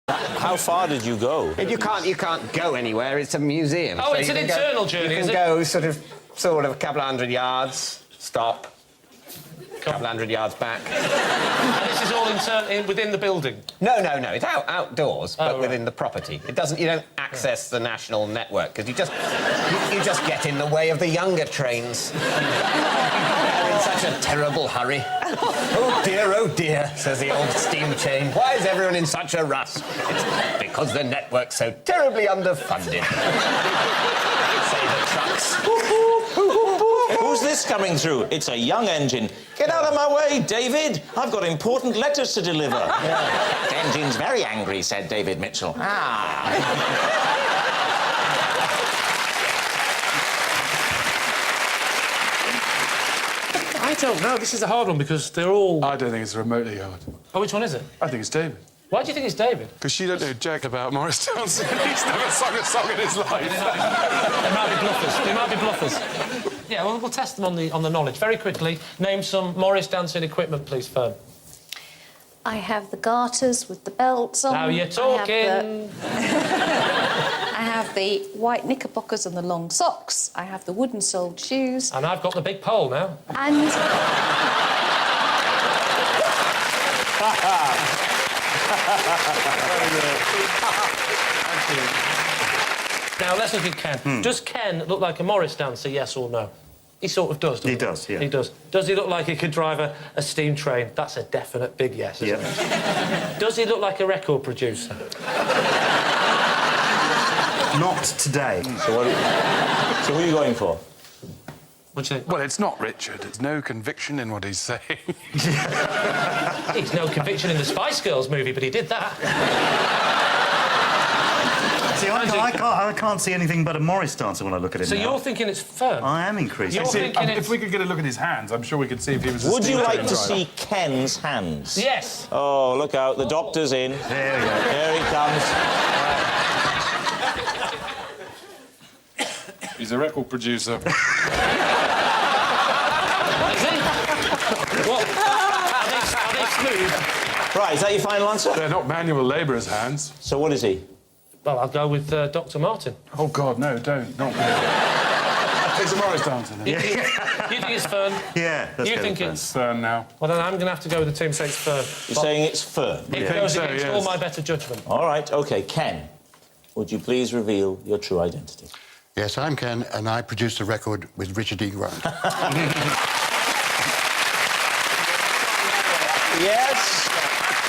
How far did you go? You can't go anywhere. It's a museum. Oh, so it's an internal journey, is it? You can go sort of a couple of 100 yards, stop, a couple of 100 yards back. And this is all within the building? No. It's outdoors, but within the property. It doesn't. You don't access the national network because you just get in the way of the younger trains. They're in such a terrible hurry. Oh dear, says the old steam chain. Why is everyone in such a rush? It's because the network's so terribly underfunded. Say the trucks. Who's this coming through? It's a young engine. Get out of my way, David. I've got important letters to deliver. The engine's very angry, said David Mitchell. I don't know. This is a hard one because they're all... I don't think it's remotely hard. Oh, which one is it? I think it's David. Why do you think it's David? Because you don't know jack about Morris Townsend. He's never sung a song in his life. They might be bluffers. They might be bluffers. Yeah, well, we'll test them on the knowledge. Very quickly, name some Morris dancing equipment, please, Fern. I have the garters with the belts on. Now you're talking. I have the white knickerbockers and the long socks. I have the wooden-soled shoes. And I've got the big pole now. And... Now, let's look at Ken. Does Ken look like a Morris dancer, yes or no? He sort of does, doesn't he? He does, yeah. He does. Does he look like he could drive a steam train? That's a definite big yes, isn't it? Does he look like a record producer? Not today. So who are you going for? What'd you think? Well, it's not Richard. There's no conviction in what he's saying. He's no conviction in the Spice Girls movie, but he did that. See, I can't see anything but a Morris dancer when I look at him So now. you're thinking it's Fern? I am increasing. You're thinking it's... If we could get a look at his hands, I'm sure we could see if he was a Would you steam like train to driver. see Ken's hands? Yes. Oh, look out. The doctor's in. There we go. There he comes. He's a record producer. Is he? What? Are they smooth? Right, is that your final answer? They're not manual labourers' hands. So what is he? Well, I'll go with Dr. Martin. Oh, God, no, don't. Not me. It's a Morris dancer, then. You think it's Fern? Yeah, let's You go think with it's... Fern now. Well, then I'm going to have to go with the team saying it's Fern. You're saying it's Fern? It goes so, against yes. all my better judgment. All right, OK. Ken, would you please reveal your true identity? Yes, I'm Ken, and I produced a record with Richard E. Grant. Yes,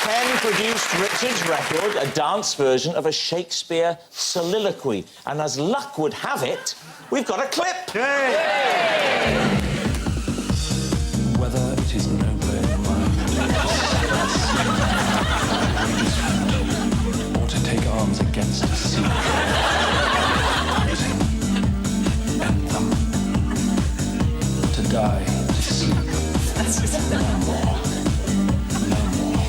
Ken produced Richard's record, a dance version of a Shakespeare soliloquy. And as luck would have it, we've got a clip. Yay! Whether it is nobler in mind or to take arms against a sea, end them, to die, to sleep, no more, no more.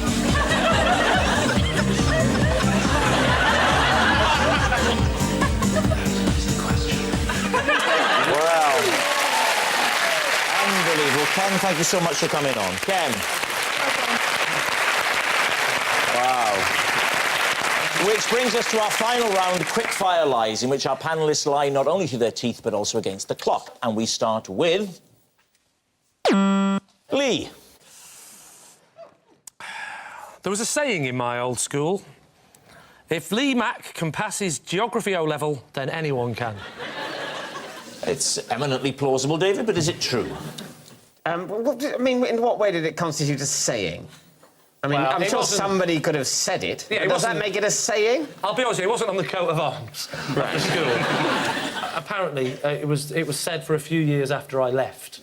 Is the question. Well, unbelievable. Ken, thank you so much for coming on. Ken. Wow. Which brings us to our final round, quick-fire lies, in which our panellists lie not only through their teeth, but also against the clock. And we start with... Lee. There was a saying in my old school, if Lee Mack can pass his geography O-level, then anyone can. It's eminently plausible, David, but is it true? I mean, in what way did it constitute a saying? I mean, Well, I'm it sure wasn't- somebody could have said it. Yeah, it but does that wasn't- make it a saying? I'll be honest with you, it wasn't on the coat of arms of the school. Apparently, it was said for a few years after I left.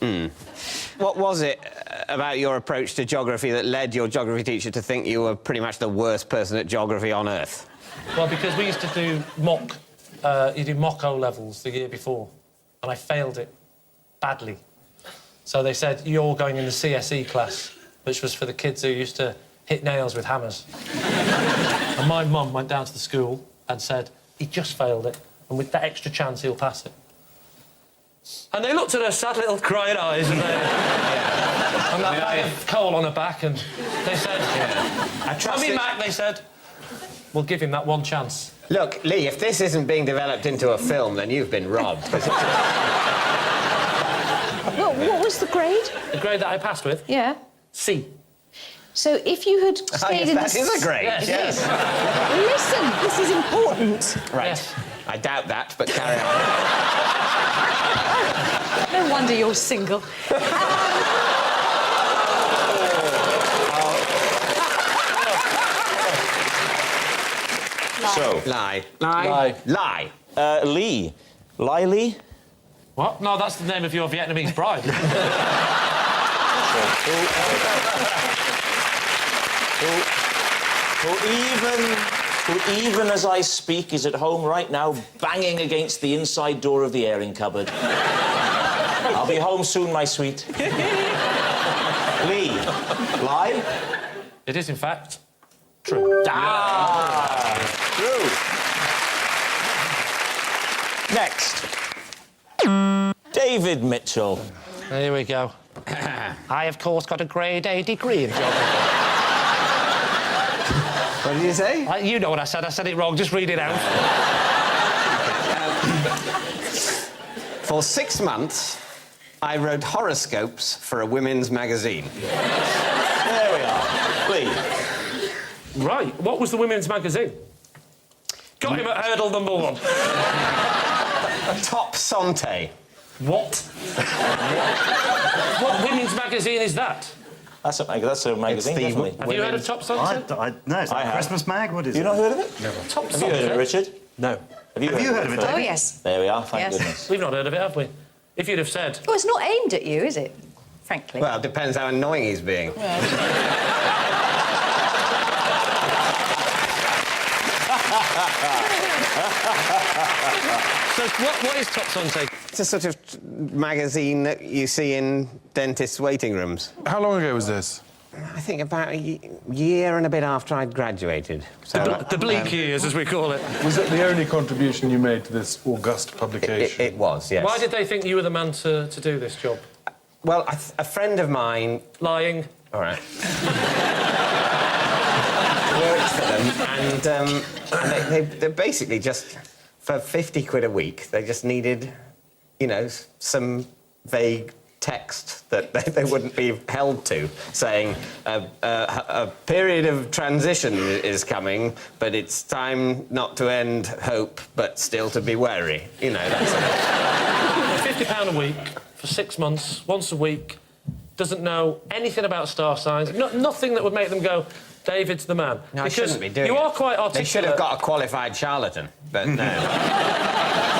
What was it about your approach to geography that led your geography teacher to think you were pretty much the worst person at geography on earth? Well, because we used to do mock O-levels the year before, and I failed it badly. So they said, you're going in the CSE class, which was for the kids who used to hit nails with hammers. And my mum went down to the school and said, he just failed it, and with that extra chance, he'll pass it. And they looked at her sad little crying eyes and and that bag of coal on her back, and they said... I mean, Mac, they said, We'll give him that one chance. Look, Lee, if this isn't being developed into a film, then you've been robbed. What was the grade? The grade that I passed with? Yeah. C. So if you had stayed in that is a grade. Yes. Listen, this is important. Right. Yes. I doubt that, but carry on. No wonder you're single. So, Lie. Lie. Lie. Lee. Lee? What? No, that's the name of your Vietnamese bride. Who even as I speak is at home right now banging against the inside door of the airing cupboard. I'll be home soon, my sweet. Lee, lie? It is, in fact, true. True. Next. David Mitchell. Here we go. I, of course, got a grade A degree in geography. What did you say? You know what I said. I said it wrong. Just read it out. For 6 months, I wrote horoscopes for a women's magazine. There we are. Lee. Right. What was the women's magazine? Got him at hurdle number 1. Top Santé. What? What women's magazine is that? That's a magazine, the definitely. Have you heard of Top Sunset? No, it's I like have. Christmas mag. What is You it? not heard of it? Top Have you heard of it, Richard? No. Have you heard of it? David? Oh, yes. There we are, thank Yes. goodness. We've not heard of it, have we? If you'd have said... Well, it's not aimed at you, is it? Frankly. Well, it depends how annoying he's being. So what is Top Sunset? It's a sort of magazine that you see in dentists' waiting rooms. How long ago was this? I think about a year and a bit after I'd graduated. So, The bleak years, as we call it. Was it the only contribution you made to this august publication? it was, yes. Why did they think you were the man to do this job? Well, a friend of mine... Lying. All right. worked for them, and they basically just, for 50 quid a week, they just needed, you know, some vague text that they wouldn't be held to, saying a period of transition is coming, but it's time not to end hope, but still to be wary. You know, that's £50 a week for 6 months, once a week, doesn't know anything about star signs, nothing that would make them go, David's the man. No, I because shouldn't be doing you it. are quite articulate. They should have got a qualified charlatan, but no.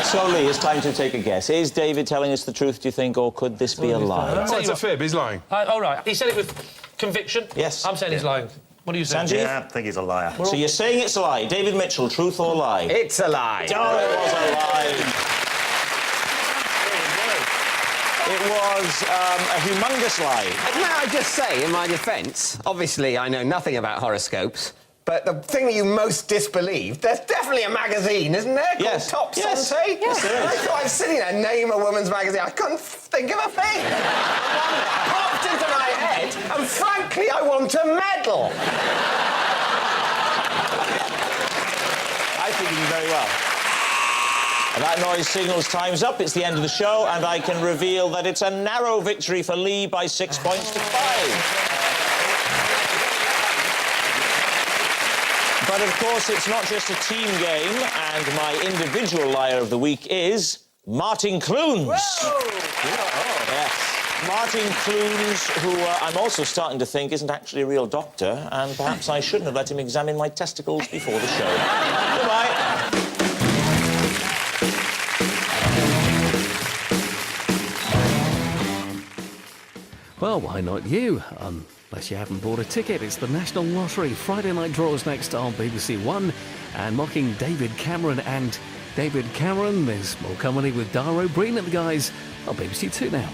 So, Lee, it's time to take a guess. Is David telling us the truth, do you think, or could this be a lie? Oh, it's a fib. He's lying. All right. He said it with conviction. Yes. I'm saying he's lying. What do you say? Sanjeev? Yeah, I think he's a liar. So you're saying it's a lie. David Mitchell, truth or lie? It's a lie. Oh, it was a lie. It was a humongous lie. May I just say, in my defence, obviously I know nothing about horoscopes, but the thing that you most disbelieved, there's definitely a magazine, isn't there? Called Yes. Top Yes. Santé? Yes, there is. I thought I was sitting there, name a woman's magazine. I couldn't think of a thing. Popped into my head, and frankly, I want a medal. I think you did very well. And that noise signals time's up. It's the end of the show, and I can reveal that it's a narrow victory for Lee by 6 points to 5. But, of course, it's not just a team game, and my individual liar of the week is Martin Clunes. Yes. Martin Clunes, who I'm also starting to think isn't actually a real doctor, and perhaps I shouldn't have let him examine my testicles before the show. Goodbye. Well, why not you? Unless you haven't bought a ticket, it's the National Lottery. Friday night draws next on BBC One. And mocking David Cameron and David Cameron, there's more comedy with Dara O'Brien and the guys on BBC Two now.